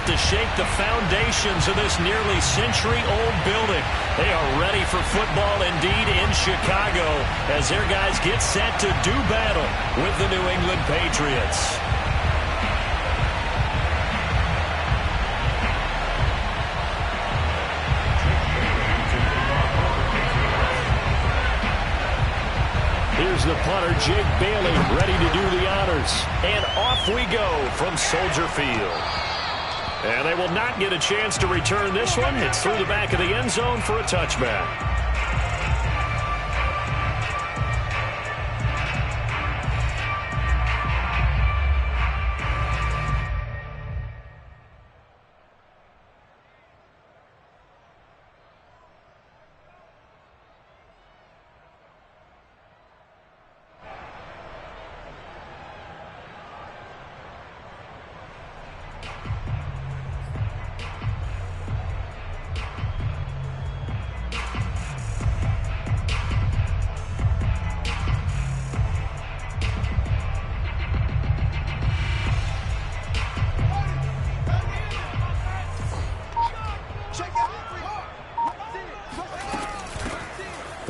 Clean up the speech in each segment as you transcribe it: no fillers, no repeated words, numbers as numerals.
to shake the foundations of this nearly century-old building. They are ready for football indeed in Chicago as their guys get set to do battle with the New England Patriots. Here's the punter, Jake Bailey, ready to do the honors. And off we go from Soldier Field. And they will not get a chance to return this one. It's through the back of the end zone for a touchback.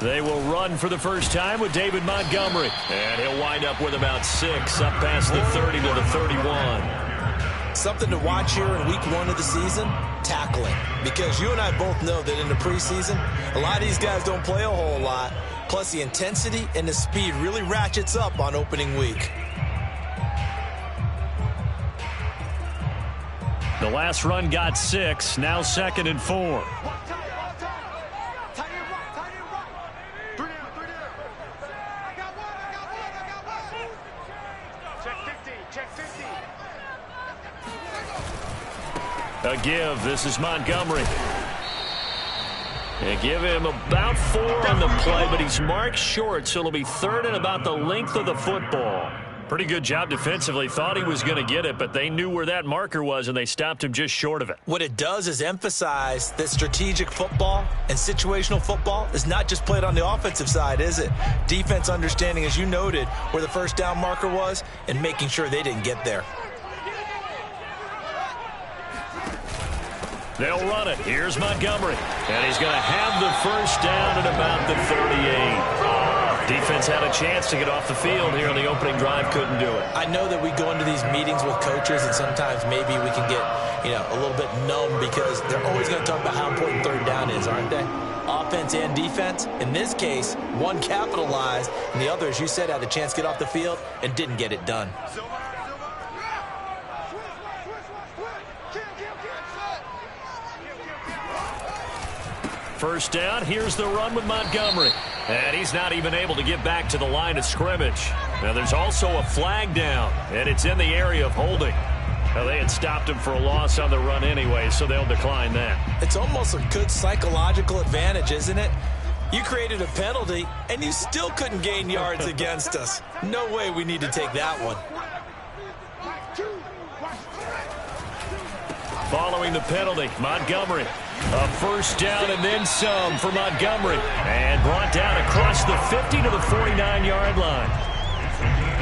They will run for the first time with David Montgomery. And he'll wind up with about 6 up past the 30 to the 31. Something to watch here in week 1 of the season, tackling. Because you and I both know that in the preseason, a lot of these guys don't play a whole lot. Plus the intensity and the speed really ratchets up on opening week. The last run got 6, now 2nd and 4. A give. This is Montgomery. They give him about 4 on the play, but he's marked short, so it'll be 3rd and about the length of the football. Pretty good job defensively. Thought he was going to get it, but they knew where that marker was, and they stopped him just short of it. What it does is emphasize that strategic football and situational football is not just played on the offensive side, is it? Defense understanding, as you noted, where the first down marker was and making sure they didn't get there. They'll run it. Here's Montgomery. And he's going to have the first down at about the 38. Defense had a chance to get off the field here on the opening drive. Couldn't do it. I know that we go into these meetings with coaches, and sometimes maybe we can get, a little bit numb because they're always going to talk about how important 3rd down is, aren't they? Offense and defense. In this case, one capitalized, and the other, as you said, had a chance to get off the field and didn't get it done. First down, here's the run with Montgomery. And he's not even able to get back to the line of scrimmage. Now there's also a flag down, and it's in the area of holding. Now they had stopped him for a loss on the run anyway, so they'll decline that. It's almost a good psychological advantage, isn't it? You created a penalty, and you still couldn't gain yards against us. No way we need to take that one. Following the penalty, Montgomery. A first down and then some for Montgomery. And brought down across the 50 to the 49-yard line.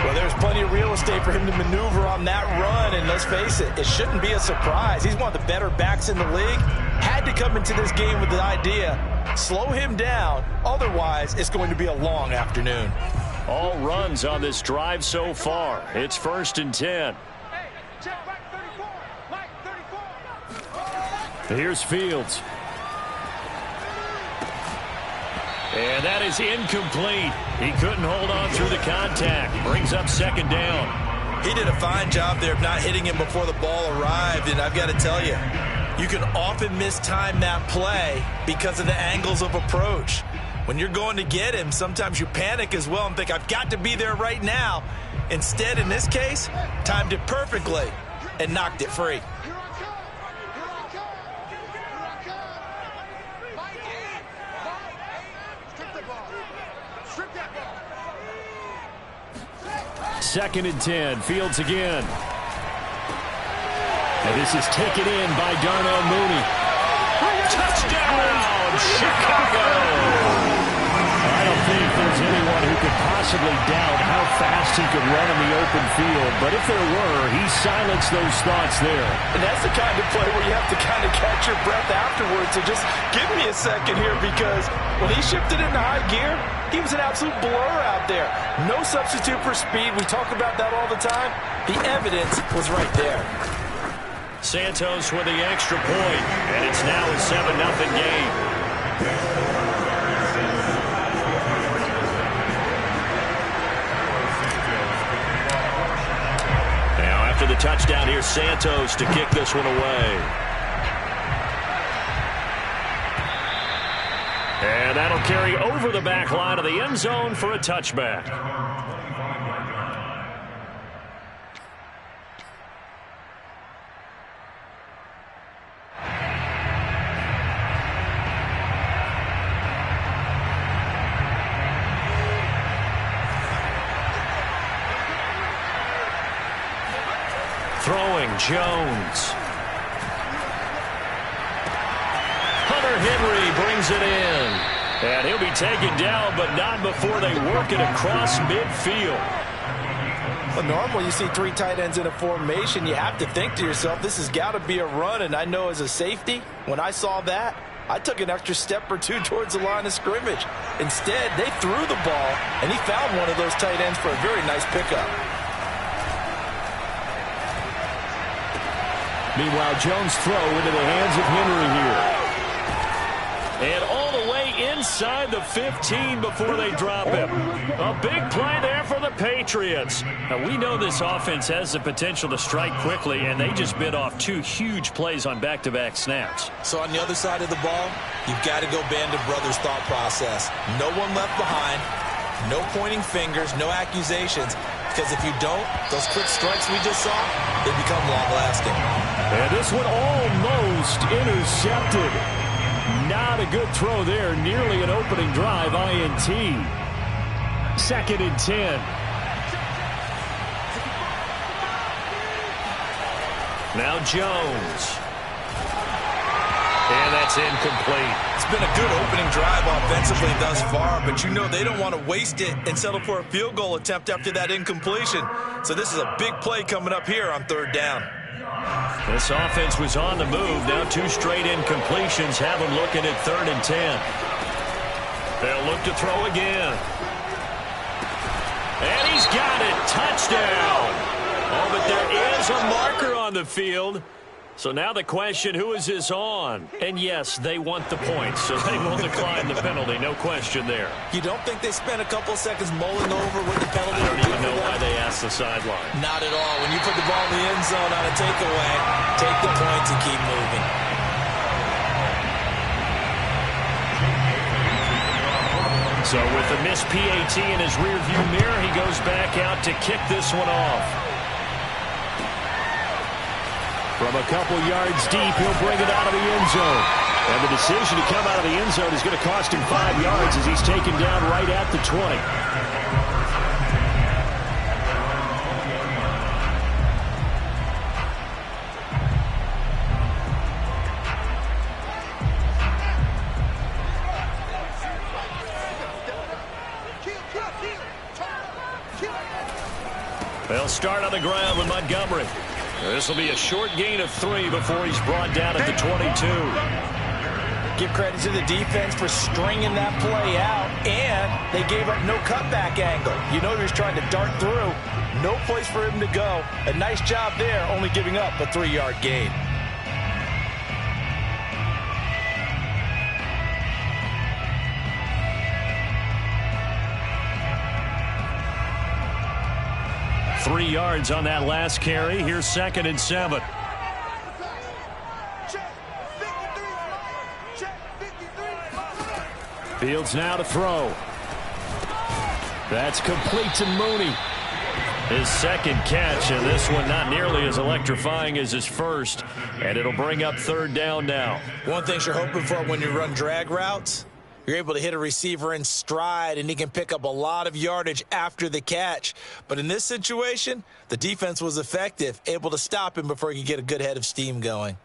Well, there's plenty of real estate for him to maneuver on that run. And let's face it, it shouldn't be a surprise. He's one of the better backs in the league. Had to come into this game with the idea, slow him down. Otherwise, it's going to be a long afternoon. All runs on this drive so far. It's 1st and 10. Here's Fields. And that is incomplete. He couldn't hold on through the contact. Brings up 2nd down. He did a fine job there of not hitting him before the ball arrived. And I've got to tell you, you can often mistime that play because of the angles of approach. When you're going to get him, sometimes you panic as well and think, I've got to be there right now. Instead, in this case, timed it perfectly and knocked it free. Second and 10. Fields again. And this is taken in by Darnell Mooney. Touchdown, Chicago! I don't think there's anyone who could possibly possibly doubt how fast he could run in the open field, but if there were, he silenced those thoughts there. And that's the kind of play where you have to kind of catch your breath afterwards. So just give me a second here, because when he shifted into high gear, he was an absolute blur out there. No substitute for speed. We talk about that all the time. The evidence was right there. Santos with the extra point, and it's now a 7-0 game. Now after the touchdown, here's Santos to kick this one away. And that'll carry over the back line of the end zone for a touchback. Throwing, Jones. Hunter Henry brings it in. And he'll be taken down, but not before they work it across midfield. Well, normally you see three tight ends in a formation. You have to think to yourself, this has got to be a run. And I know as a safety, when I saw that, I took an extra step or two towards the line of scrimmage. Instead, they threw the ball, and he found one of those tight ends for a very nice pickup. Meanwhile, Jones' throw into the hands of Henry here. And all the way inside the 15 before they drop him. A big play there for the Patriots. Now, we know this offense has the potential to strike quickly, and they just bit off two huge plays on back-to-back snaps. So on the other side of the ball, you've got to go Band of Brothers thought process. No one left behind, no pointing fingers, no accusations. Because if you don't, those quick strikes we just saw, they become long-lasting. And this one almost intercepted. Not a good throw there. Nearly an opening drive, INT. 2nd and 10. Now Jones. And that's incomplete. It's been a good opening drive offensively thus far, but you know they don't want to waste it and settle for a field goal attempt after that incompletion. So this is a big play coming up here on 3rd down. This offense was on the move. Now 2 straight incompletions have them looking at 3rd and 10. They'll look to throw again. And he's got it. Touchdown. Oh, but there is a marker on the field. So now the question, who is this on? And yes, they want the points, so they will decline the penalty. No question there. You don't think they spent a couple of seconds mulling over what the penalty I don't even know why they asked the sideline. Not at all. When you put the ball in the end zone on a takeaway, take the points and keep moving. So with the missed PAT in his rearview mirror, he goes back out to kick this one off. From a couple yards deep, he'll bring it out of the end zone. And the decision to come out of the end zone is going to cost him 5 yards as he's taken down right at the 20. They'll start on the ground with Montgomery. This will be a short gain of 3 before he's brought down at the 22. Give credit to the defense for stringing that play out, and they gave up no cutback angle. You know he was trying to dart through. No place for him to go. A nice job there, only giving up a 3-yard gain. Three yards on that last carry. Here's 2nd and 7. Fields now to throw. That's complete to Mooney. His 2nd catch, and this one not nearly as electrifying as his first. And it'll bring up 3rd down now. One thing you're hoping for when you run drag routes, you're able to hit a receiver in stride, and he can pick up a lot of yardage after the catch. But in this situation, the defense was effective, able to stop him before he could get a good head of steam going.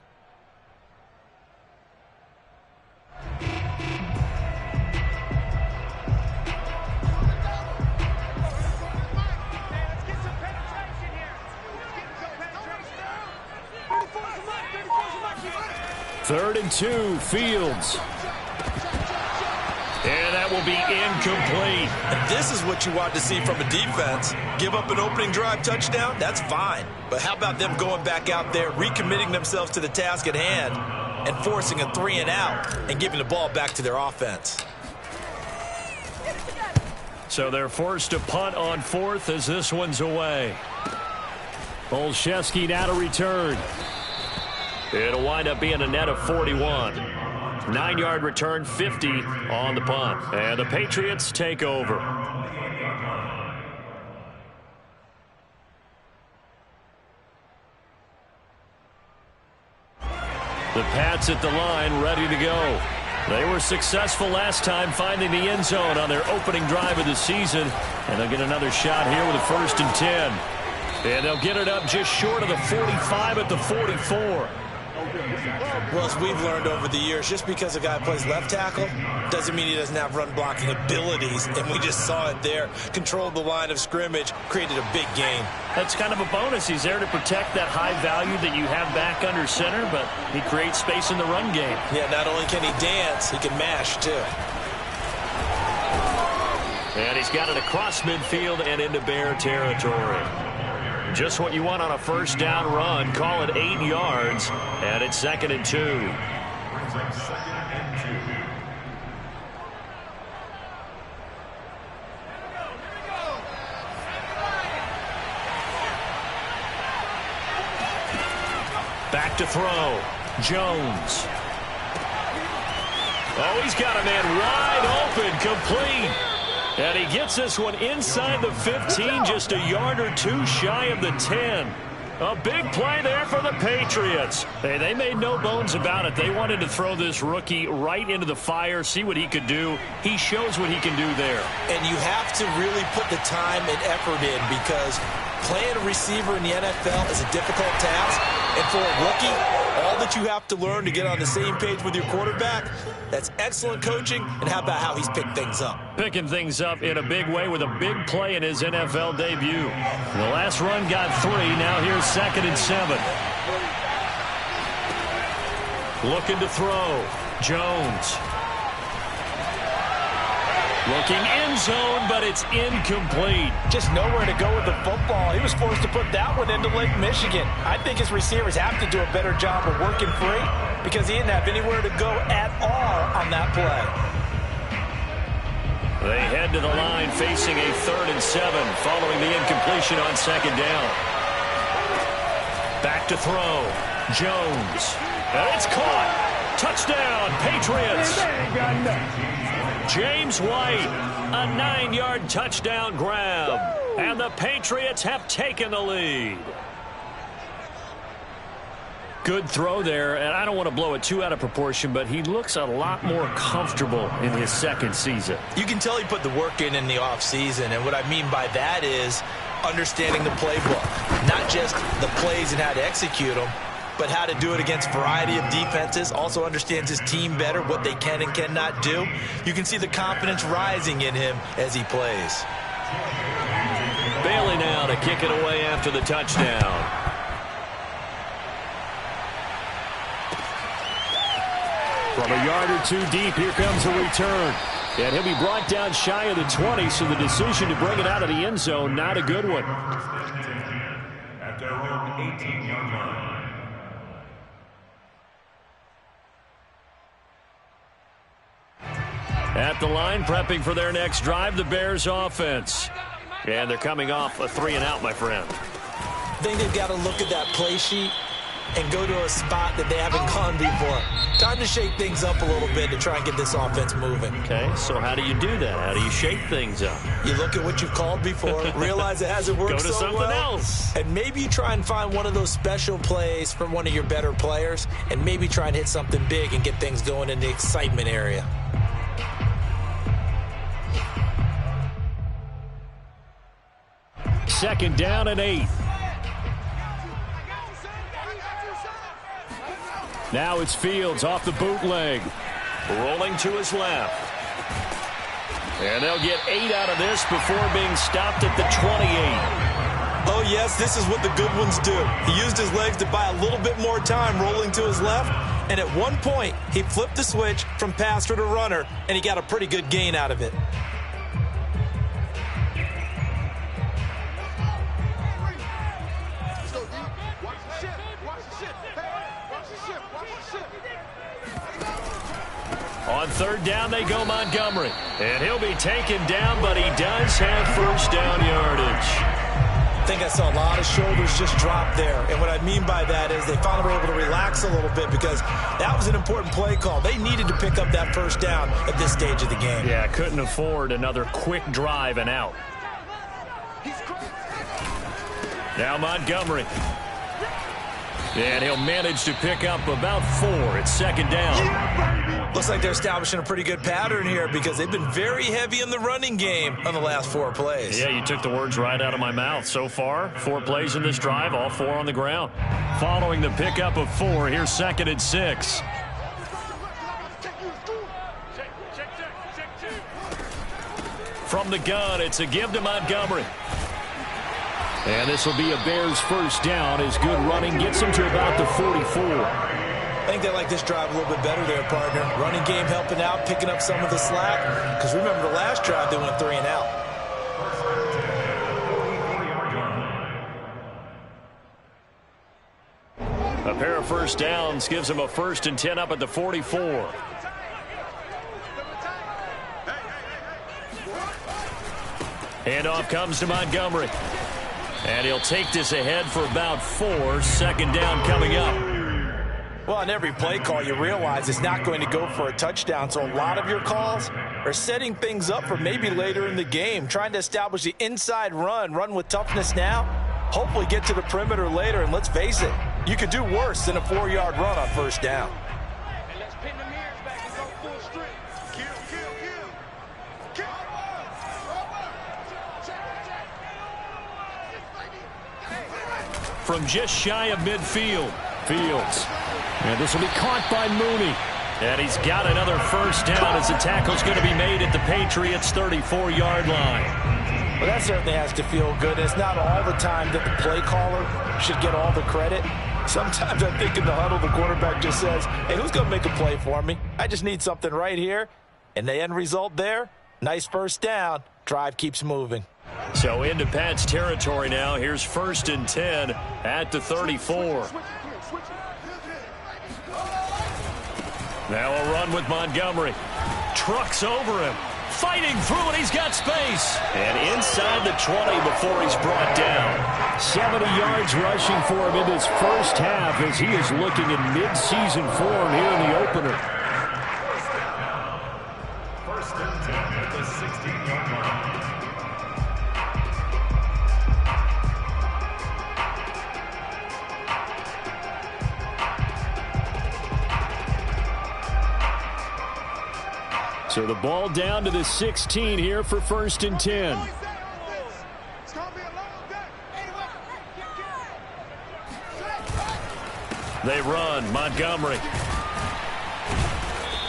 3rd and 2, Fields. And that will be incomplete. And this is what you want to see from a defense. Give up an opening drive touchdown, that's fine. But how about them going back out there, recommitting themselves to the task at hand, and forcing a 3 and out and giving the ball back to their offense. So they're forced to punt on 4th as this one's away. Olszewski now to return. It'll wind up being a net of 41. 9-yard return, 50 on the punt. And the Patriots take over. The Pats at the line, ready to go. They were successful last time finding the end zone on their opening drive of the season. And they'll get another shot here with a 1st and 10. And they'll get it up just short of the 45 at the 44. Well, as we've learned over the years, just because a guy plays left tackle doesn't mean he doesn't have run blocking abilities. And we just saw it there. Controlled the line of scrimmage, created a big gain. That's kind of a bonus. He's there to protect that high value that you have back under center, but he creates space in the run game. Yeah, not only can he dance, he can mash too. And he's got it across midfield and into Bear territory. Just what you want on a 1st down run. Call it 8 yards, and it's 2nd and 2. Back to throw. Jones. Oh, he's got a man wide open, complete. And he gets this one inside the 15, just a yard or 2 shy of the 10. A big play there for the Patriots. Hey, they made no bones about it. They wanted to throw this rookie right into the fire, see what he could do. He shows what he can do there. And you have to really put the time and effort in, because playing a receiver in the NFL is a difficult task. And for a rookie, all that you have to learn to get on the same page with your quarterback, that's excellent coaching. And how about how he's picked things up? Picking things up in a big way with a big play in his NFL debut. The last run got 3. Now here's 2nd and 7. Looking to throw. Jones. Looking end zone, but it's incomplete. Just nowhere to go with the football. He was forced to put that one into Lake Michigan. I think his receivers have to do a better job of working free, because he didn't have anywhere to go at all on that play. They head to the line facing a 3rd and 7 following the incompletion on 2nd down. Back to throw. Jones. And it's caught. Touchdown, Patriots. James White, a 9-yard touchdown grab. And the Patriots have taken the lead. Good throw there, and I don't want to blow it too out of proportion, but he looks a lot more comfortable in his 2nd season. You can tell he put the work in the offseason, and what I mean by that is understanding the playbook. Not just the plays and how to execute them, but how to do it against a variety of defenses. Also understands his team better, what they can and cannot do. You can see the confidence rising in him as he plays. Bailey now to kick it away after the touchdown. From a yard or 2 deep, here comes a return. And he'll be brought down shy of the 20, so the decision to bring it out of the end zone, not a good one. At their own 18-yard line. At the line, prepping for their next drive, the Bears offense. And they're coming off a 3 and out, my friend. I think they've got to look at that play sheet and go to a spot that they haven't gone before. Time to shake things up a little bit to try and get this offense moving. Okay, so how do you do that? How do you shake things up? You look at what you've called before, realize it hasn't worked Go to so something well, else. and maybe you try and find one of those special plays from one of your better players, and maybe try and hit something big and get things going in the excitement area. Second down and 8. Now it's Fields off the bootleg. Rolling to his left. And they'll get 8 out of this before being stopped at the 28. Oh, yes, this is what the good ones do. He used his legs to buy a little bit more time rolling to his left, And at one point, he flipped the switch from passer to runner, and he got a pretty good gain out of it. On third down, they go Montgomery. And he'll be taken down, but he does have first down yardage. I think I saw a lot of shoulders just drop there. And what I mean by that is they finally were able to relax a little bit because that was an important play call. They needed to pick up that first down at this stage of the game. Yeah, couldn't afford another quick drive and out. Now Montgomery. And he'll manage to pick up about 4. It's second down. Looks like they're establishing a pretty good pattern here because they've been very heavy in the running game on the last 4 plays. Yeah, you took the words right out of my mouth. So far, 4 plays in this drive, all 4 on the ground. Following the pickup of 4, here's second and 6. From the gun, it's a give to Montgomery. And this will be a Bears first down as good running gets them to about the 44. I think they like this drive a little bit better there, partner. Running game helping out, picking up some of the slack. Because remember the last drive, they went 3 and out. A pair of first downs gives them a 1st and 10 up at the 44. Handoff comes to Montgomery. And he'll take this ahead for about 4. Second down coming up. Well, on every play call, you realize it's not going to go for a touchdown. So a lot of your calls are setting things up for maybe later in the game, trying to establish the inside run with toughness now, hopefully get to the perimeter later. And let's face it, you could do worse than a 4-yard run on first down. From just shy of midfield. Fields. And this will be caught by Mooney. And he's got another first down as the tackle's going to be made at the Patriots' 34-yard line. Well, that certainly has to feel good. It's not all the time that the play caller should get all the credit. Sometimes I think in the huddle, the quarterback just says, hey, who's going to make a play for me? I just need something right here. And the end result there, nice first down. Drive keeps moving. So into Pat's territory now. Here's 1st and 10 at the 34. Now a run with Montgomery. Trucks over him. Fighting through it. He's got space. And inside the 20 before he's brought down. 70 yards rushing for him in this first half as he is looking in midseason form here in the opener. 1st and 10 at the 16-yard line. So the ball down to the 16 here for 1st and 10. They run. Montgomery.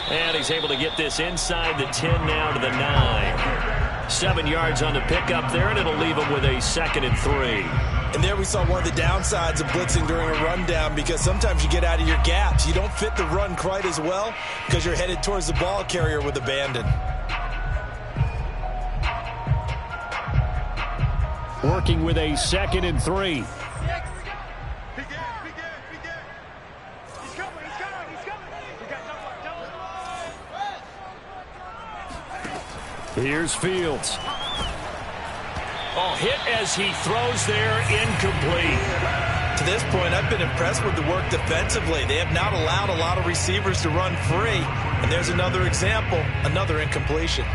And he's able to get this inside the 10 now to the 9. 7 yards on the pickup there, and it'll leave him with a 2nd and 3. And there we saw one of the downsides of blitzing during a rundown because sometimes you get out of your gaps. You don't fit the run quite as well because you're headed towards the ball carrier with abandon. Working with a 2nd and 3. Here's Fields. Oh, hit as he throws there, incomplete. To this point, I've been impressed with the work defensively. They have not allowed a lot of receivers to run free. And there's another example, another incompletion.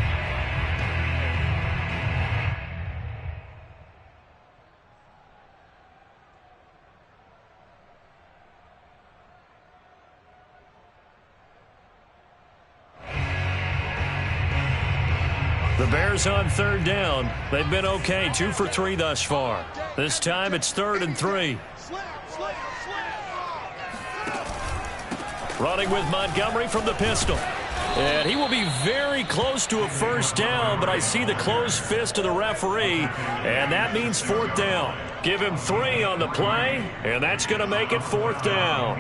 The Bears on 3rd down. They've been okay, 2 for 3 thus far. This time it's 3rd and 3. Running with Montgomery from the pistol. And he will be very close to a first down, but I see the closed fist of the referee, and that means 4th down. Give him 3 on the play, and that's going to make it 4th down.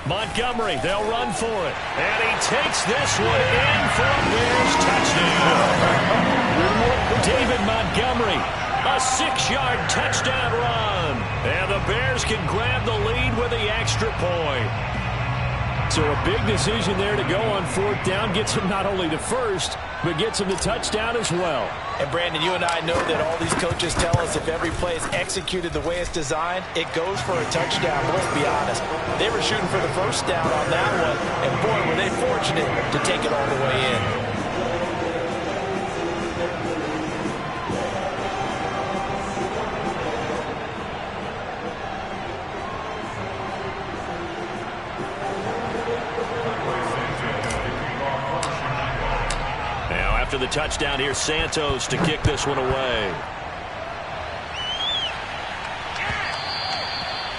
Montgomery, they'll run for it. And he takes this one in for a Bears touchdown. David Montgomery, a 6-yard touchdown run. And the Bears can grab the lead with the extra point. So a big decision there to go on 4th down. Gets him not only to first, but gets him the touchdown as well. And Brandon, you and I know that all these coaches tell us if every play is executed the way it's designed, it goes for a touchdown. But let's be honest, they were shooting for the first down on that one, and boy, were they fortunate to take it all the way in. After the touchdown, here's Santos to kick this one away.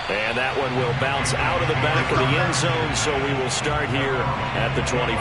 And that one will bounce out of the back of the end zone, so we will start here at the 25.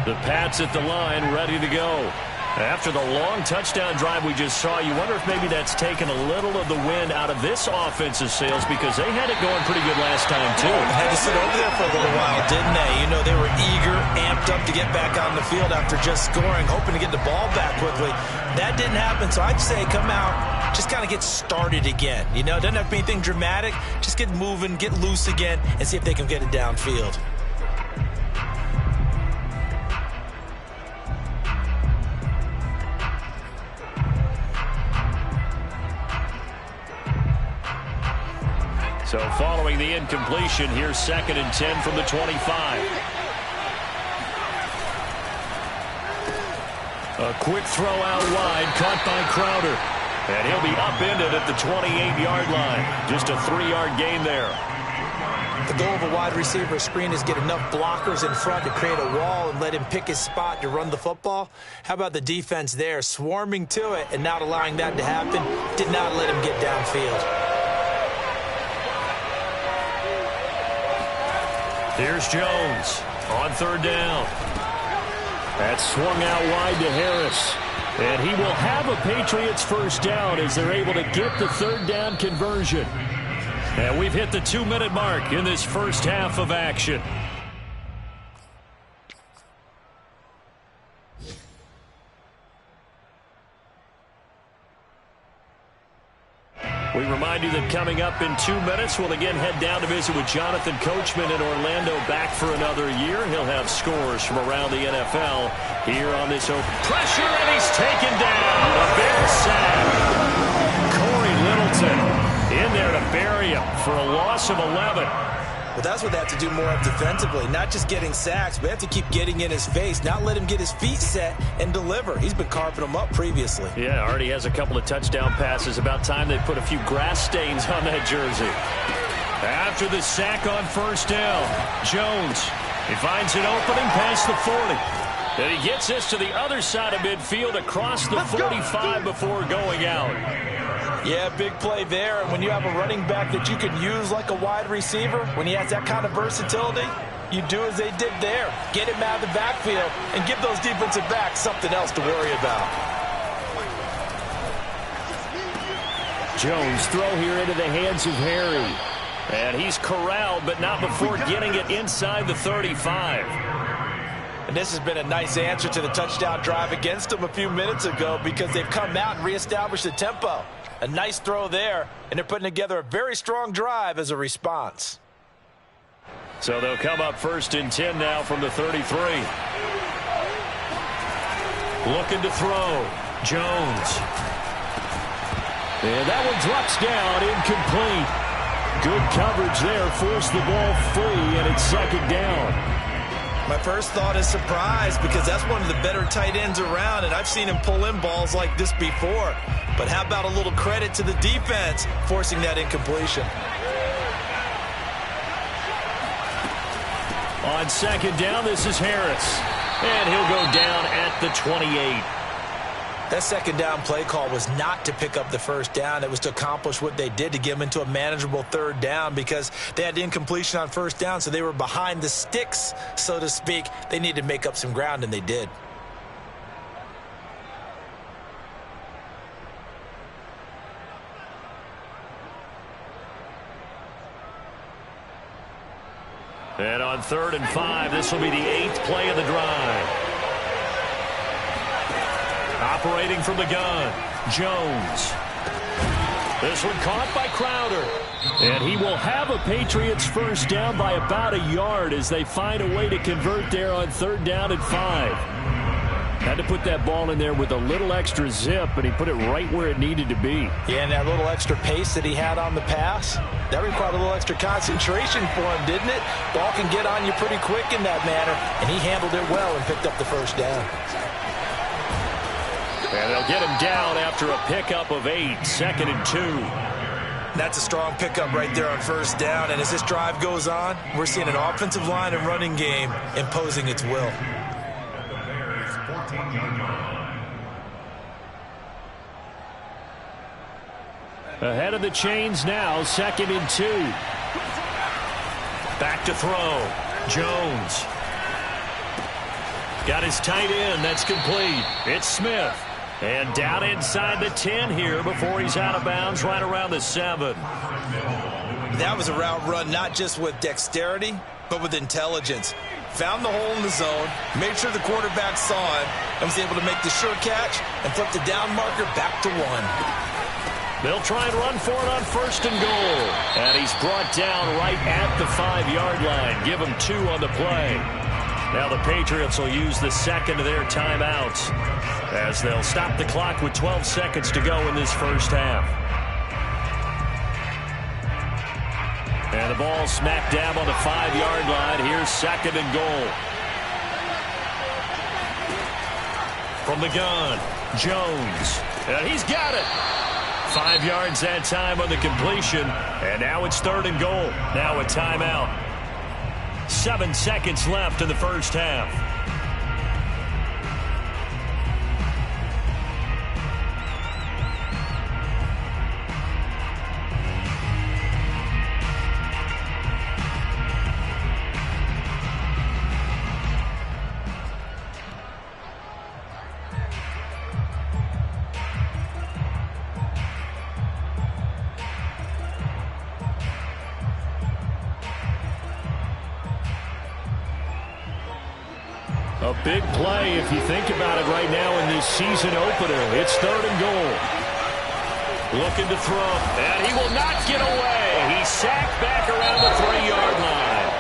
The Pats at the line, ready to go. After the long touchdown drive we just saw, you wonder if maybe that's taken a little of the wind out of this offensive sails, because they had it going pretty good last time, too. Had to sit over there for a little while, didn't they? You know, they were eager, amped up to get back on the field after just scoring, hoping to get the ball back quickly. That didn't happen, so I'd say come out, just kind of get started again. You know, it doesn't have to be anything dramatic. Just get moving, get loose again, and see if they can get it downfield. So following the incompletion, here's 2nd and 10 from the 25. A quick throw out wide, caught by Crowder. And he'll be upended at the 28-yard line. Just a 3-yard gain there. The goal of a wide receiver screen is get enough blockers in front to create a wall and let him pick his spot to run the football. How about the defense there, swarming to it and not allowing that to happen? Did not let him get downfield. Here's Jones on 3rd down. That's swung out wide to Harris. And he will have a Patriots first down as they're able to get the 3rd down conversion. And we've hit the 2-minute mark in this first half of action. We remind you that coming up in 2 minutes, we'll again head down to visit with Jonathan Coachman in Orlando, back for another year. He'll have scores from around the NFL here on this open. Pressure, and he's taken down. A Bears sack. Corey Littleton in there to bury him for a loss of 11. Well, that's what they have to do more of defensively, not just getting sacks, but they have to keep getting in his face, not let him get his feet set and deliver. He's been carving them up previously. Yeah, already has a couple of touchdown passes. About time they put a few grass stains on that jersey. After the sack on 1st down, Jones, he finds an opening past the 40. And he gets this to the other side of midfield across the 45 before going out. Yeah, big play there. And when you have a running back that you can use like a wide receiver, when he has that kind of versatility, you do as they did there. Get him out of the backfield and give those defensive backs something else to worry about. Jones throw here into the hands of Harry. And he's corralled, but not before getting it inside the 35. And this has been a nice answer to the touchdown drive against them a few minutes ago, because they've come out and reestablished the tempo. A nice throw there, and they're putting together a very strong drive as a response. So they'll come up 1st and 10 now from the 33. Looking to throw. Jones. And that one drops down, incomplete. Good coverage there, forced the ball free, and it's 2nd down. My first thought is surprise, because that's one of the better tight ends around, and I've seen him pull in balls like this before. But how about a little credit to the defense forcing that incompletion? On 2nd down, this is Harris. And he'll go down at the 28. That second down play call was not to pick up the first down. It was to accomplish what they did, to get them into a manageable third down, because they had incompletion on first down, so they were behind the sticks, so to speak. They needed to make up some ground, and they did. And on 3rd and 5, this will be the 8th play of the drive. Operating from the gun, Jones. This one caught by Crowder. And he will have a Patriots first down by about a yard as they find a way to convert there on 3rd down and 5. Had to put that ball in there with a little extra zip, and he put it right where it needed to be. Yeah, and that little extra pace that he had on the pass, that required a little extra concentration for him, didn't it? Ball can get on you pretty quick in that manner, and he handled it well and picked up the first down. And they'll get him down after a pickup of 8, 2nd and 2. That's a strong pickup right there on first down, and as this drive goes on, we're seeing an offensive line and running game imposing its will. Ahead of the chains now, 2nd and 2. Back to throw. Jones. Got his tight end. That's complete. It's Smith. And down inside the 10 here before he's out of bounds right around the 7. That was a route run not just with dexterity, but with intelligence. Found the hole in the zone, made sure the quarterback saw it, and was able to make the sure catch and flip the down marker back to 1. They'll try and run for it on 1st and goal. And he's brought down right at the 5-yard line. Give him 2 on the play. Now the Patriots will use the second of their timeouts as they'll stop the clock with 12 seconds to go in this first half. And the ball smack dab on the 5-yard line. Here's 2nd and goal. From the gun, Jones. And he's got it. 5 yards that time on the completion. And now it's 3rd and goal. Now a timeout. 7 seconds left in the first half. A big play if you think about it right now in this season opener. It's 3rd and goal. Looking to throw, and he will not get away. He's sacked back around the 3-yard line.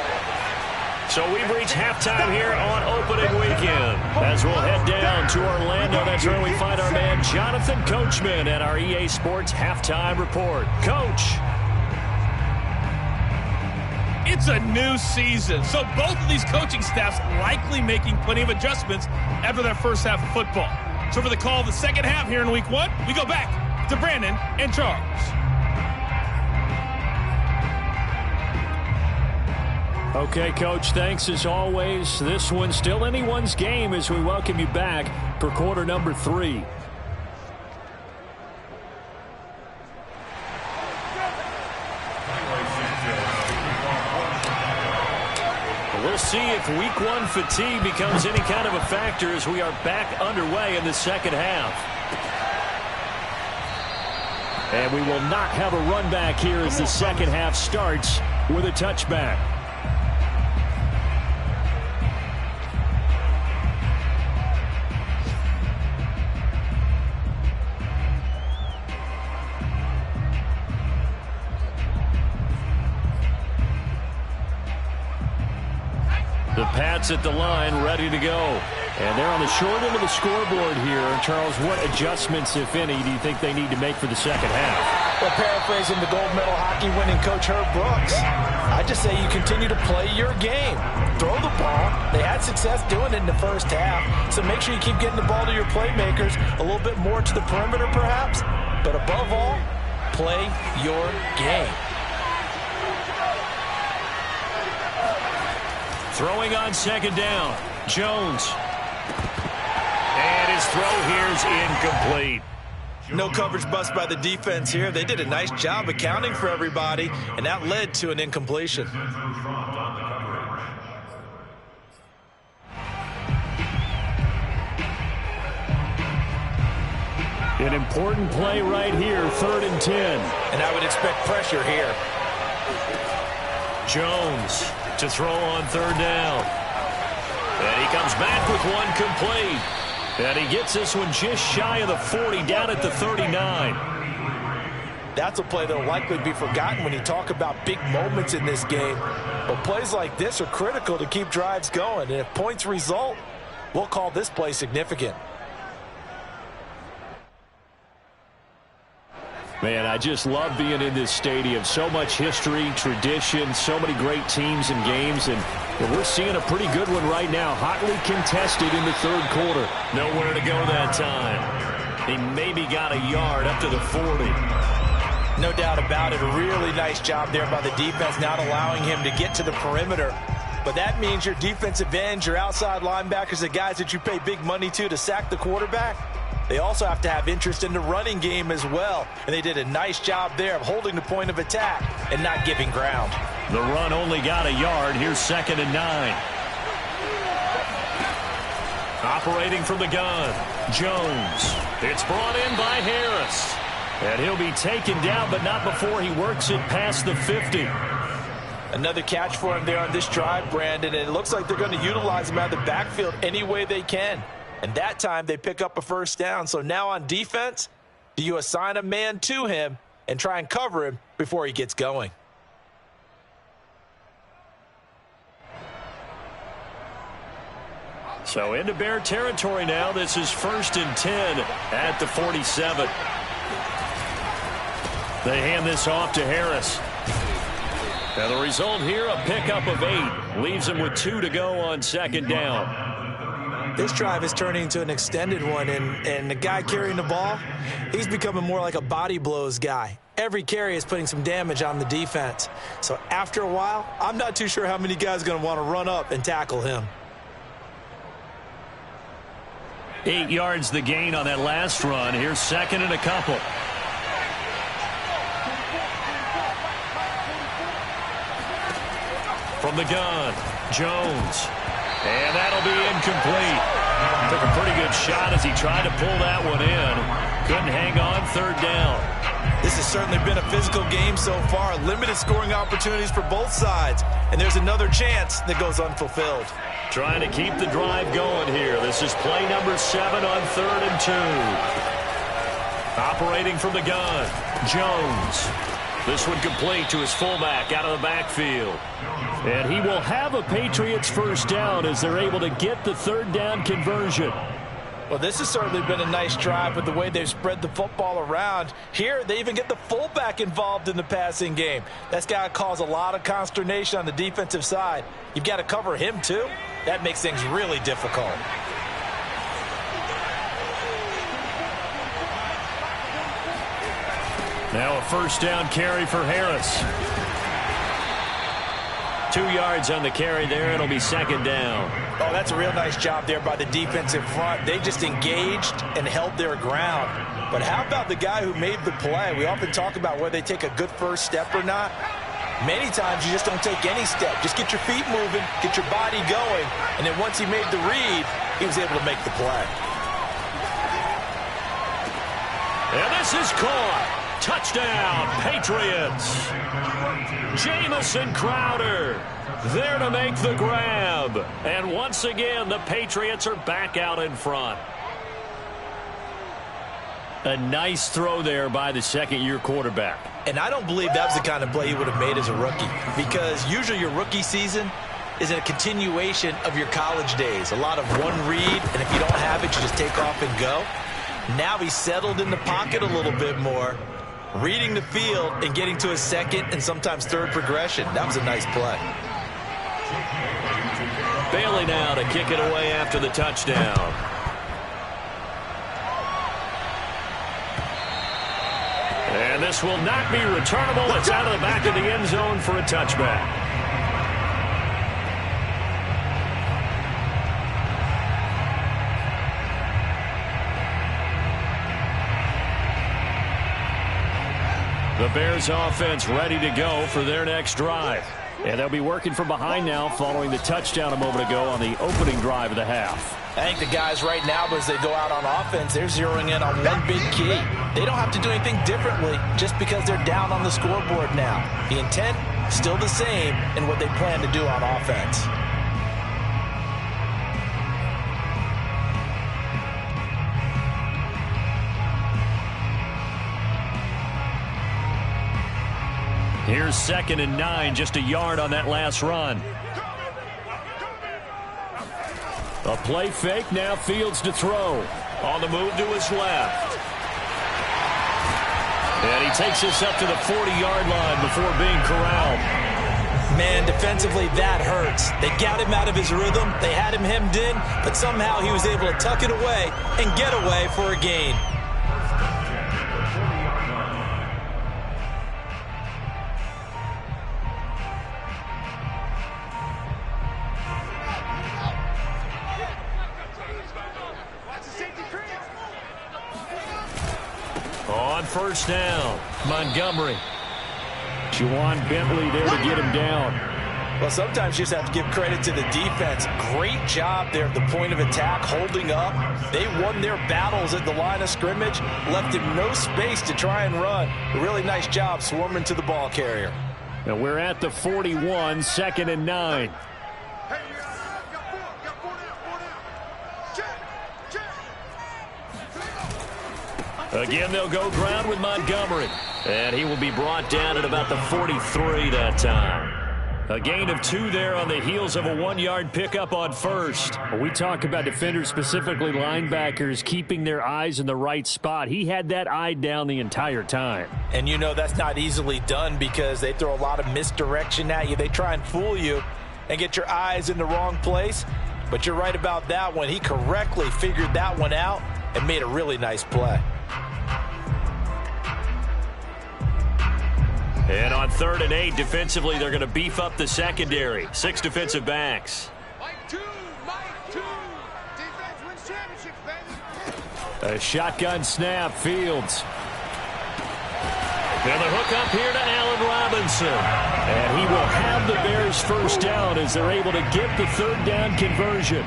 So we've reached halftime here on opening weekend. As we'll head down to Orlando, that's where we find our man Jonathan Coachman at our EA Sports Halftime Report. Coach. It's a new season, so both of these coaching staffs likely making plenty of adjustments after their first half of football. So for the call of the second half here in week 1, we go back to Brandon and Charles. Okay, Coach, thanks as always. This one's still anyone's game as we welcome you back for quarter number 3. We'll see if week 1 fatigue becomes any kind of a factor as we are back underway in the second half. And we will not have a run back here as the second half starts with a touchback. The Pats at the line, ready to go. And they're on the short end of the scoreboard here. Charles, what adjustments, if any, do you think they need to make for the second half? Well, paraphrasing the gold medal hockey winning coach Herb Brooks, I just say you continue to play your game. Throw the ball. They had success doing it in the first half, so make sure you keep getting the ball to your playmakers, a little bit more to the perimeter perhaps, but above all, play your game. Throwing on second down, Jones. And his throw here's incomplete. No coverage bust by the defense here. They did a nice job accounting for everybody, and that led to an incompletion. An important play right here, 3rd and 10. And I would expect pressure here. Jones to throw on 3rd down. And he comes back with one complete. And he gets this one just shy of the 40, down at the 39. That's a play that will likely be forgotten when you talk about big moments in this game. But plays like this are critical to keep drives going. And if points result, we'll call this play significant. Man, I just love being in this stadium. So much history, tradition, so many great teams and games, and we're seeing a pretty good one right now. Hotly contested in the 3rd quarter. Nowhere to go that time. He maybe got a yard up to the 40. No doubt about it. A really nice job there by the defense, not allowing him to get to the perimeter. But that means your defensive ends, your outside linebackers, the guys that you pay big money to sack the quarterback, they also have to have interest in the running game as well. And they did a nice job there of holding the point of attack and not giving ground. The run only got a yard. Here's 2nd and 9. Operating from the gun, Jones. It's brought in by Harris. And he'll be taken down, but not before he works it past the 50. Another catch for him there on this drive, Brandon. And it looks like they're going to utilize him out of the backfield any way they can. And that time they pick up a 1st down. So now on defense, do you assign a man to him and try and cover him before he gets going? So into Bear territory now. This is 1st and 10 at the 47. They hand this off to Harris. And the result here, a pickup of 8. Leaves him with 2 to go on 2nd down. This drive is turning into an extended one, and the guy carrying the ball, he's becoming more like a body blows guy. Every carry is putting some damage on the defense. So after a while, I'm not too sure how many guys are going to want to run up and tackle him. 8 yards the gain on that last run. Here's 2nd and a couple. From the gun, Jones. And that'll be incomplete. Took a pretty good shot as he tried to pull that one in. Couldn't hang on, 3rd down. This has certainly been a physical game so far. Limited scoring opportunities for both sides. And there's another chance that goes unfulfilled. Trying to keep the drive going here. This is play number 7 on 3rd and 2. Operating from the gun, Jones. This one complete to his fullback out of the backfield. And he will have a Patriots 1st down as they're able to get the 3rd down conversion. Well, this has certainly been a nice drive with the way they've spread the football around. Here, they even get the fullback involved in the passing game. That's got to cause a lot of consternation on the defensive side. You've got to cover him, too. That makes things really difficult. Now a 1st down carry for Harris. 2 yards on the carry there. It'll be 2nd down. Oh, that's a real nice job there by the defensive front. They just engaged and held their ground. But how about the guy who made the play? We often talk about whether they take a good first step or not. Many times you just don't take any step. Just get your feet moving, get your body going, and then once he made the read, he was able to make the play. And this is caught. Touchdown, Patriots. Jamison Crowder there to make the grab. And once again, the Patriots are back out in front. A nice throw there by the 2nd-year quarterback. And I don't believe that was the kind of play he would have made as a rookie, because usually your rookie season is a continuation of your college days. A lot of one read, and if you don't have it, you just take off and go. Now he's settled in the pocket a little bit more, reading the field and getting to his 2nd and sometimes 3rd progression. That was a nice play. Bailey now to kick it away after the touchdown. And this will not be returnable. It's out of the back of the end zone for a touchback. The Bears offense ready to go for their next drive. And they'll be working from behind now following the touchdown a moment ago on the opening drive of the half. I think the guys right now, as they go out on offense, they're zeroing in on one big key. They don't have to do anything differently just because they're down on the scoreboard now. The intent, still the same in what they plan to do on offense. Here's 2nd and 9, just a yard on that last run. A play fake, now Fields to throw. On the move to his left. And he takes us up to the 40-yard line before being corralled. Man, defensively, that hurts. They got him out of his rhythm. They had him hemmed in, but somehow he was able to tuck it away and get away for a gain. On first down, Montgomery. Juwan Bentley there to get him down. Well, sometimes you just have to give credit to the defense. Great job there at the point of attack, holding up. They won their battles at the line of scrimmage, left him no space to try and run. A really nice job swarming to the ball carrier. And we're at the 41, 2nd and 9. Again, they'll go ground with Montgomery. And he will be brought down at about the 43 that time. A gain of 2 there on the heels of a 1-yard pickup on first. We talk about defenders, specifically linebackers, keeping their eyes in the right spot. He had that eye down the entire time. And you know that's not easily done because they throw a lot of misdirection at you. They try and fool you and get your eyes in the wrong place. But you're right about that one. He correctly figured that one out and made a really nice play. And on 3rd and 8, defensively, they're going to beef up the secondary. 6 defensive backs. Mike 2. Defense wins championships, baby. A shotgun snap, Fields. And the hook up here to Allen Robinson. And he will have the Bears first down as they're able to get the 3rd down conversion.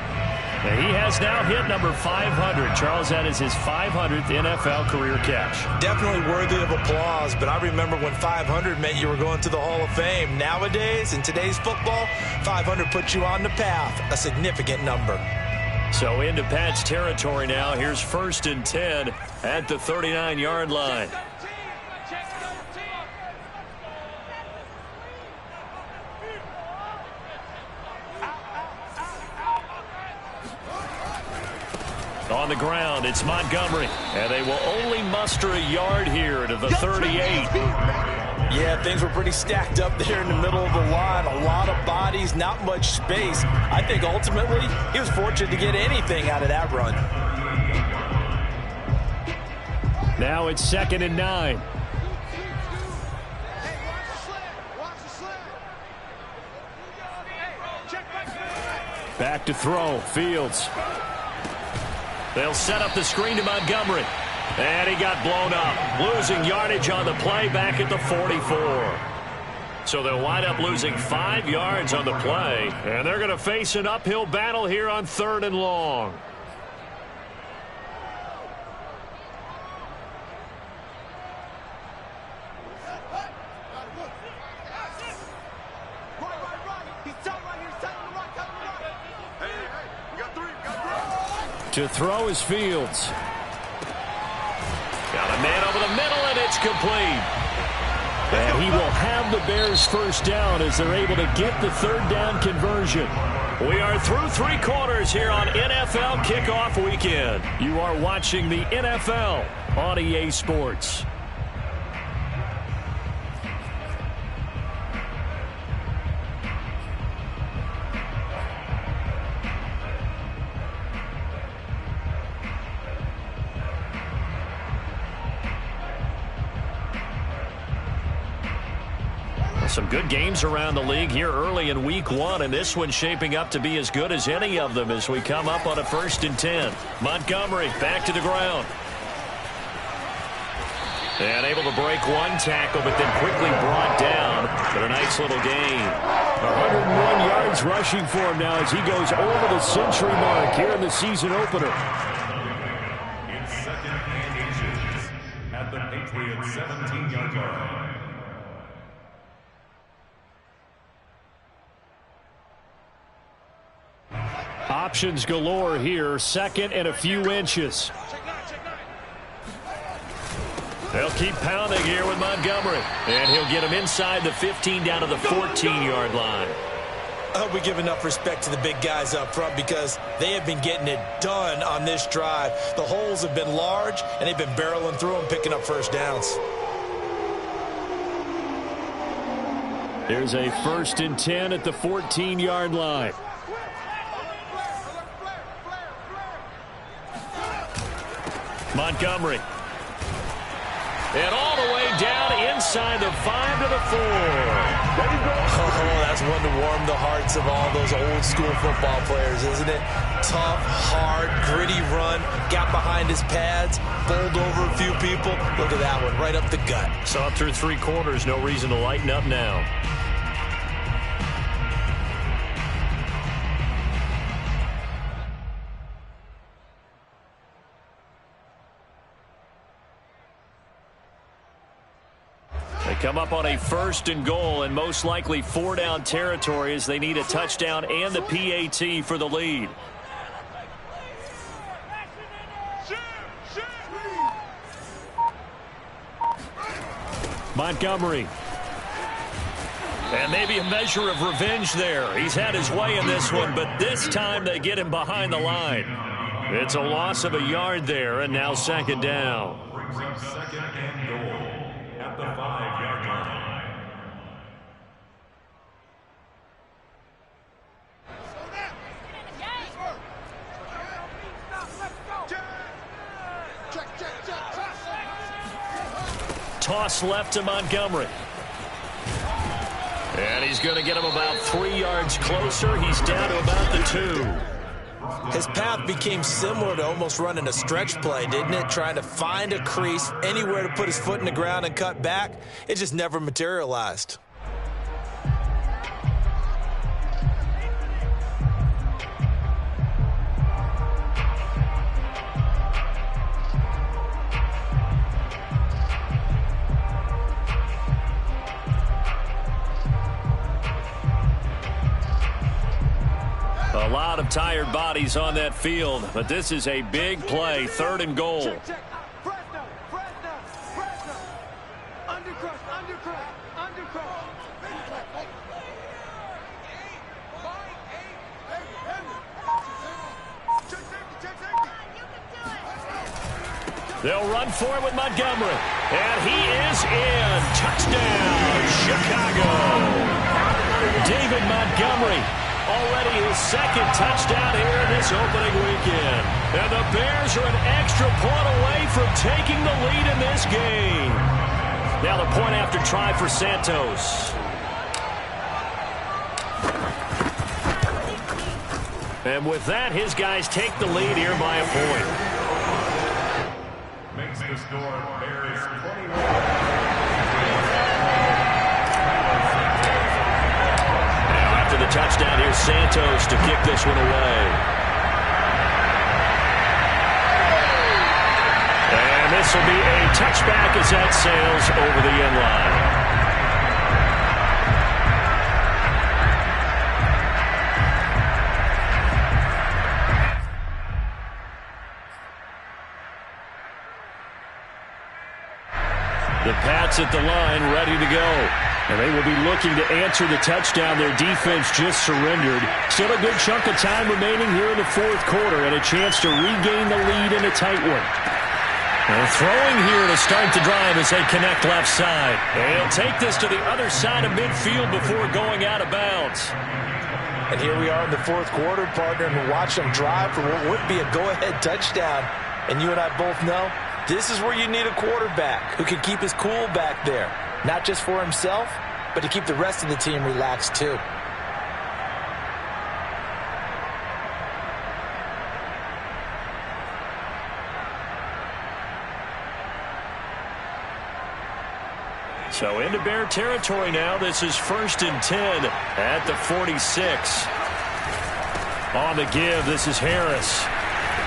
And he has now hit number 500. Charles, that is his 500th NFL career catch. Definitely worthy of applause, but I remember when 500 meant you were going to the Hall of Fame. Nowadays, in today's football, 500 puts you on the path, a significant number. So into Pat's territory now. Here's 1st and 10 at the 39-yard line. On the ground, it's Montgomery. And they will only muster a yard here to the 38. Yeah, things were pretty stacked up there in the middle of the line. A lot of bodies, not much space. I think ultimately he was fortunate to get anything out of that run. Now it's 2nd and 9. Back to throw, Fields. They'll set up the screen to Montgomery. And he got blown up. Losing yardage on the play back at the 44. So they'll wind up losing 5 yards on the play. And they're going to face an uphill battle here on 3rd and long. To throw is Fields. Got a man over the middle, and it's complete. And he will have the Bears first down as they're able to get the 3rd down conversion. We are through 3 quarters here on NFL Kickoff Weekend. You are watching the NFL on EA Sports. Some good games around the league here early in week 1, and this one's shaping up to be as good as any of them as we come up on a 1st and 10. Montgomery back to the ground. And able to break one tackle, but then quickly brought down. But a nice little gain. 101 yards rushing for him now as he goes over the century mark here in the season opener. In second and inches at the Patriots 17-yard line. Options galore here. Second and a few inches. They'll keep pounding here with Montgomery. And he'll get him inside the 15 down to the 14-yard line. I hope we give enough respect to the big guys up front because they have been getting it done on this drive. The holes have been large, and they've been barreling through them, picking up first downs. Here's a 1st and 10 at the 14-yard line. Montgomery. And all the way down inside the 5 to the 4. Oh, that's one to warm the hearts of all those old school football players, isn't it? Tough, hard, gritty run, got behind his pads, bowled over a few people. Look at that one, right up the gut. Saw through 3 quarters, no reason to lighten up now. They come up on a 1st and goal and most likely 4-down territory as they need a touchdown and the PAT for the lead. Montgomery. And maybe a measure of revenge there. He's had his way in this one, but this time they get him behind the line. It's a loss of a yard there, and now 2nd down. Brings up 2nd and goal at the 5-yard line. Toss left to Montgomery. And he's going to get him about 3 yards closer. He's down to about the 2. His path became similar to almost running a stretch play, didn't it? Trying to find a crease, anywhere to put his foot in the ground and cut back. It just never materialized. A lot of tired bodies on that field, but this is a big play, 3rd and goal. They'll run for it with Montgomery. And he is in. Touchdown, Chicago. David Montgomery. Already his 2nd touchdown here in this opening weekend. And the Bears are an extra point away from taking the lead in this game. Now the point after try for Santos. And with that, his guys take the lead here by a point. Makes the score Bears 21. After the touchdown, here's Santos to kick this one away. And this will be a touchback as that sails over the end line. The Pats at the line, ready to go. And they will be looking to answer the touchdown their defense just surrendered. Still a good chunk of time remaining here in the 4th quarter and a chance to regain the lead in a tight one. And throwing here to start the drive as they connect left side. And he'll take this to the other side of midfield before going out of bounds. And here we are in the 4th quarter, partner, and watch them drive for what would be a go-ahead touchdown. And you and I both know this is where you need a quarterback who can keep his cool back there. Not just for himself, but to keep the rest of the team relaxed too. So into Bear territory now. This is 1st and 10 at the 46. On the give, this is Harris.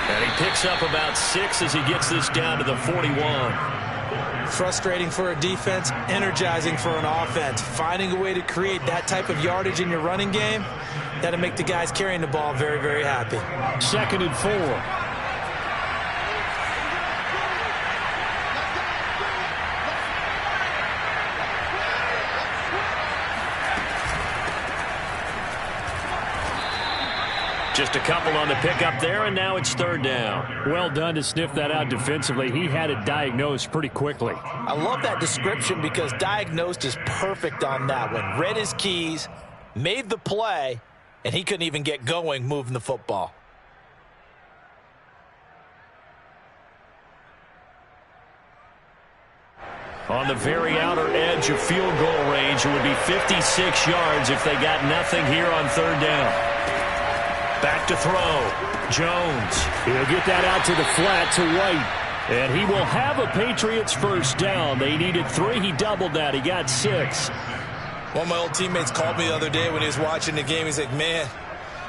And he picks up about 6 as he gets this down to the 41. Frustrating for a defense, energizing for an offense. Finding a way to create that type of yardage in your running game, that'll make the guys carrying the ball very, very happy. 2nd and 4. Just a couple on the pickup there, and now it's 3rd down. Well done to sniff that out defensively. He had it diagnosed pretty quickly. I love that description because diagnosed is perfect on that one. Read his keys, made the play, and he couldn't even get going moving the football. On the very outer edge of field goal range, it would be 56 yards if they got nothing here on 3rd down. Back to throw. Jones. He'll get that out to the flat to White. And he will have a Patriots 1st down. They needed 3. He doubled that. He got 6. One of my old teammates called me the other day when he was watching the game. He's like, man,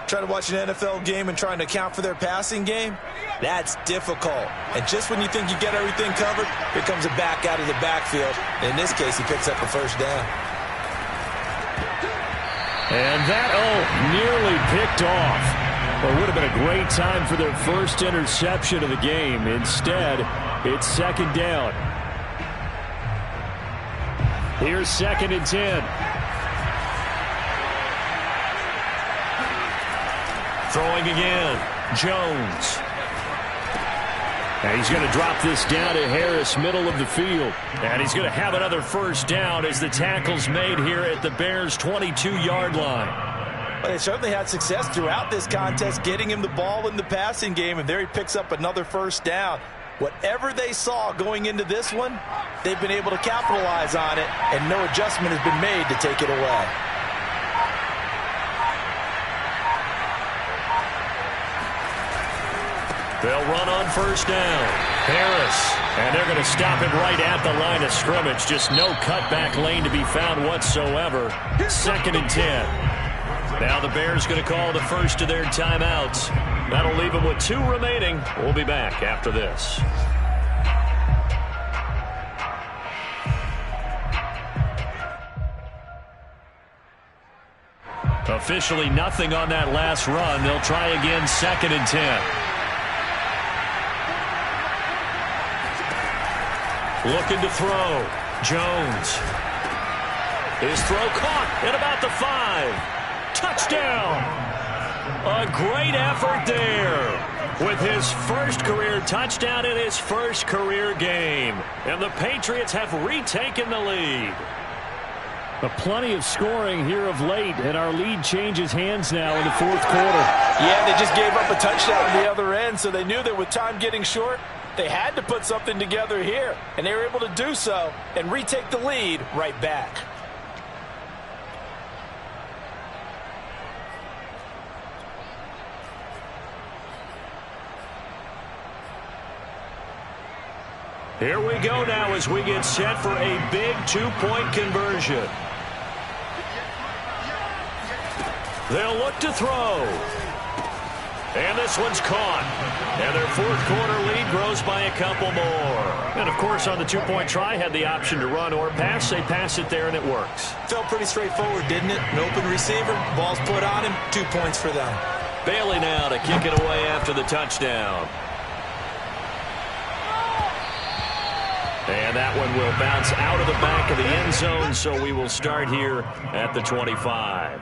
trying to watch an NFL game and trying to account for their passing game, that's difficult. And just when you think you get everything covered, here comes a back out of the backfield. And in this case, he picks up a 1st down. And that, nearly picked off. Well, it would have been a great time for their first interception of the game. Instead, it's 2nd down. Here's 2nd and 10. Throwing again. Jones. And he's going to drop this down to Harris, middle of the field. And he's going to have another 1st down as the tackle's made here at the Bears' 22-yard line. Well, they certainly had success throughout this contest getting him the ball in the passing game, and there he picks up another 1st down. Whatever they saw going into this one, they've been able to capitalize on it, and no adjustment has been made to take it away. They'll run on 1st down. Harris. And they're going to stop him right at the line of scrimmage. Just no cutback lane to be found whatsoever. 2nd and 10. Now the Bears going to call the first of their timeouts. That'll leave them with 2 remaining. We'll be back after this. Officially nothing on that last run. They'll try again 2nd and 10. Looking to throw. Jones. His throw caught at about the 5. Touchdown. A great effort there with his first career touchdown in his first career game. And the Patriots have retaken the lead. Plenty of scoring here of late, and our lead changes hands now in the 4th quarter. Yeah, they just gave up a touchdown on the other end, so they knew that with time getting short, they had to put something together here, and they were able to do so and retake the lead right back. Here we go now as we get set for a big 2-point conversion. They'll look to throw. And this one's caught. And their 4th quarter lead grows by a couple more. And, of course, on the 2-point try, had the option to run or pass. They pass it there, and it works. Felt pretty straightforward, didn't it? An open receiver, ball's put on him, 2 points for them. Bailey now to kick it away after the touchdown. And that one will bounce out of the back of the end zone, so we will start here at the 25.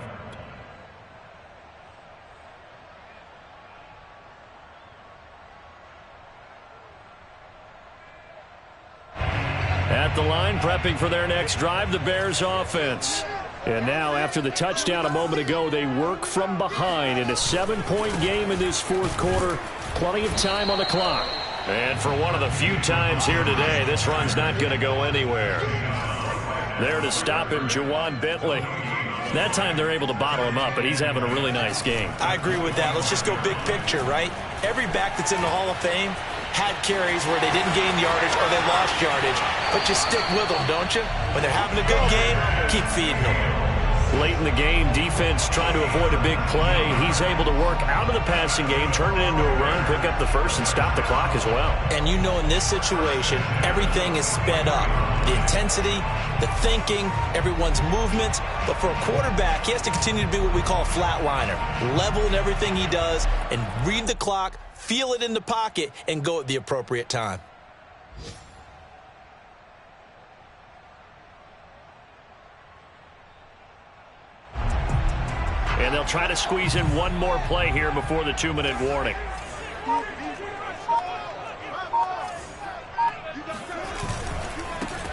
At the line, prepping for their next drive, the Bears offense. And now, after the touchdown a moment ago, they work from behind in a 7-point game in this 4th quarter. Plenty of time on the clock. And for one of the few times here today, this run's not going to go anywhere. There to stop him, Juwan Bentley. That time they're able to bottle him up, but he's having a really nice game. I agree with that. Let's just go big picture, right? Every back that's in the Hall of Fame had carries where they didn't gain yardage or they lost yardage, but you stick with them, don't you? When they're having a good game, keep feeding them. Late in the game, defense trying to avoid a big play. He's able to work out of the passing game, turn it into a run, pick up the first, and stop the clock as well. And you know in this situation, everything is sped up. The intensity, the thinking, everyone's movements. But for a quarterback, he has to continue to be what we call a flatliner. Level in everything he does and read the clock, feel it in the pocket, and go at the appropriate time. And they'll try to squeeze in one more play here before the 2-minute warning.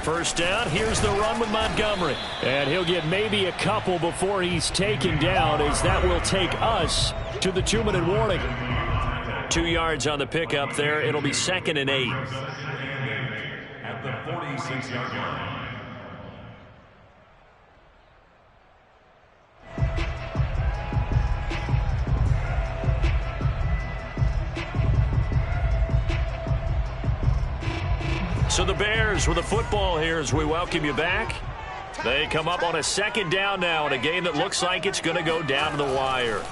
First down, here's the run with Montgomery. And he'll get maybe a couple before he's taken down, as that will take us to the 2-minute warning. 2 yards on the pickup there. It'll be 2nd and 8. At the 46-yard line. So the Bears with the football here as we welcome you back. They come up on a 2nd down now in a game that looks like it's going to go down to the wire.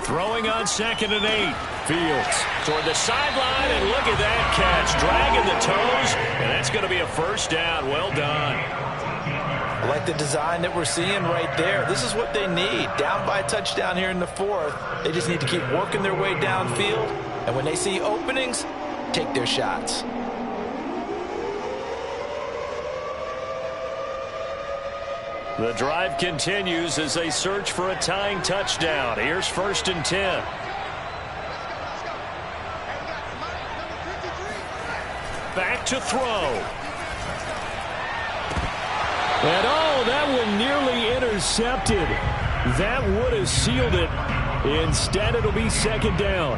Throwing on 2nd and 8. Fields toward the sideline, and look at that catch. Dragging the toes, and that's going to be a first down. Well done. I like the design that we're seeing right there. This is what they need. Down by a touchdown here in the 4th. They just need to keep working their way downfield. And when they see openings, take their shots. The drive continues as they search for a tying touchdown. Here's 1st and 10. Back to throw. And oh, that one nearly intercepted. That would have sealed it. Instead, it'll be 2nd down.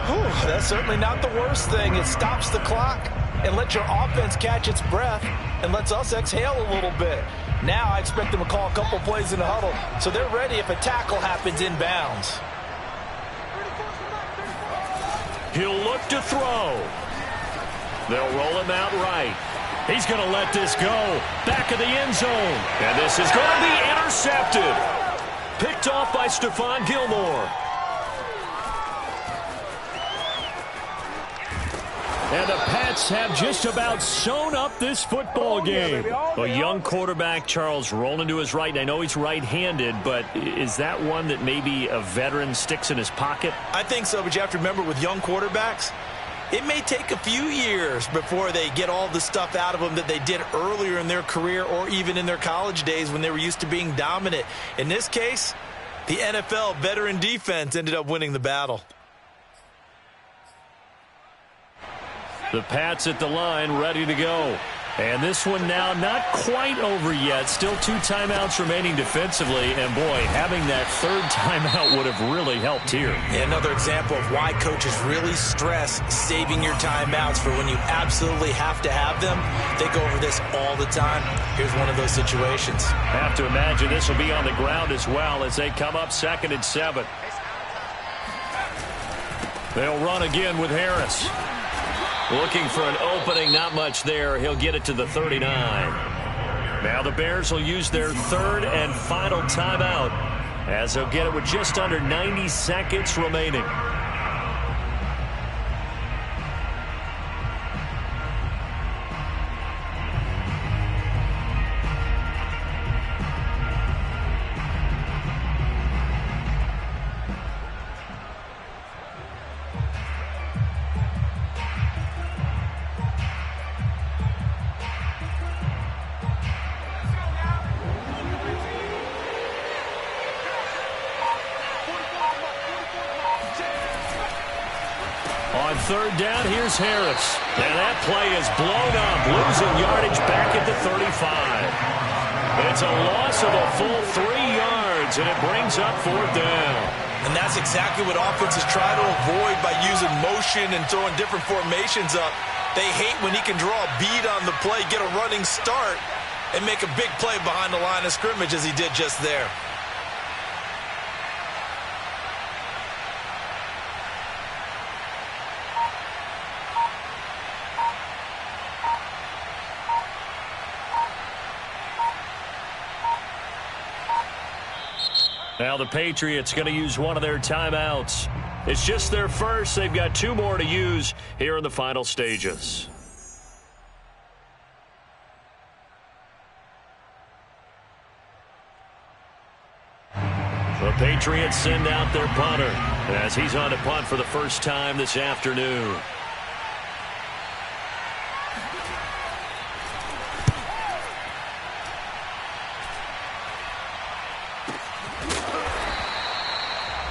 Whew, that's certainly not the worst thing. It stops the clock and lets your offense catch its breath and lets us exhale a little bit. Now I expect them to call a couple plays in the huddle, so they're ready if a tackle happens inbounds. He'll look to throw. They'll roll him out right. He's going to let this go. Back of the end zone. And this is going to be intercepted. Picked off by Stephon Gilmore. And the Pats have just about sewn up this football game. A young quarterback, Charles, rolling to his right. And I know he's right-handed, but is that one that maybe a veteran sticks in his pocket? I think so, but you have to remember with young quarterbacks, it may take a few years before they get all the stuff out of them that they did earlier in their career or even in their college days when they were used to being dominant. In this case, the NFL veteran defense ended up winning the battle. The Pats at the line, ready to go. And this one now not quite over yet. Still 2 timeouts remaining defensively. And, boy, having that 3rd timeout would have really helped here. Another example of why coaches really stress saving your timeouts for when you absolutely have to have them. They go over this all the time. Here's one of those situations. Have to imagine this will be on the ground as well as they come up 2nd and 7. They'll run again with Harris. Looking for an opening, not much there. He'll get it to the 39. Now the Bears will use their 3rd and final timeout as they'll get it with just under 90 seconds remaining. On 3rd down, here's Harris. And that play is blown up, losing yardage back at the 35. It's a loss of a full 3 yards, and it brings up 4th down. And that's exactly what offenses try to avoid by using motion and throwing different formations up. They hate when he can draw a bead on the play, get a running start, and make a big play behind the line of scrimmage as he did just there. Now the Patriots going to use one of their timeouts. It's just their first. They've got 2 more to use here in the final stages. The Patriots send out their punter as he's on to punt for the first time this afternoon.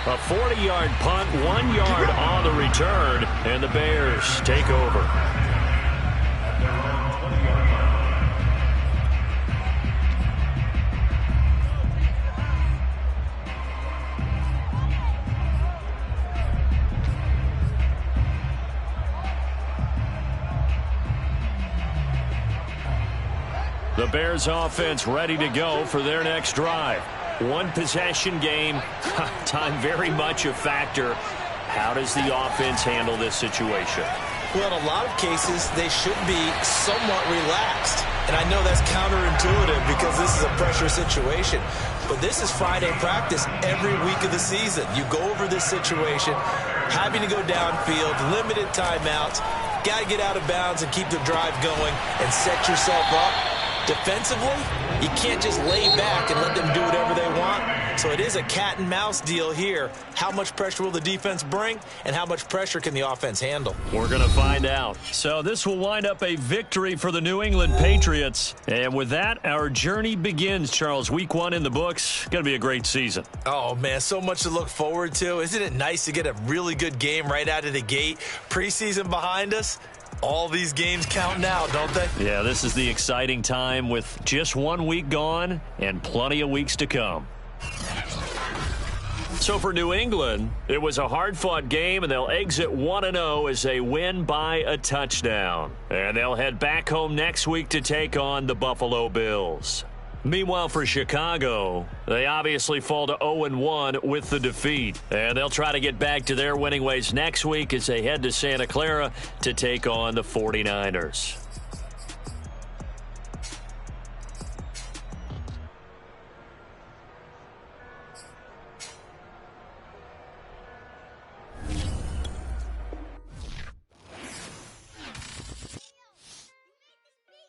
A 40-yard punt, 1 yard on the return, and the Bears take over. The Bears offense ready to go for their next drive. 1 possession game, time very much a factor. How does the offense handle this situation? Well, in a lot of cases, they should be somewhat relaxed. And I know that's counterintuitive because this is a pressure situation. But this is Friday practice every week of the season. You go over this situation, having to go downfield, limited timeouts, got to get out of bounds and keep the drive going and set yourself up. Defensively, you can't just lay back and let them do whatever they want. So it is a cat and mouse deal here. How much pressure will the defense bring, and how much pressure can the offense handle? We're going to find out. So this will wind up a victory for the New England Patriots. And with that, our journey begins, Charles. Week 1 in the books. Going to be a great season. Oh, man, so much to look forward to. Isn't it nice to get a really good game right out of the gate? Preseason behind us. All these games count now, don't they? Yeah, this is the exciting time with just 1 week gone and plenty of weeks to come. So for New England, it was a hard-fought game, and they'll exit 1-0 as they win by a touchdown. And they'll head back home next week to take on the Buffalo Bills. Meanwhile, for Chicago, they obviously fall to 0-1 with the defeat. And they'll try to get back to their winning ways next week as they head to Santa Clara to take on the 49ers.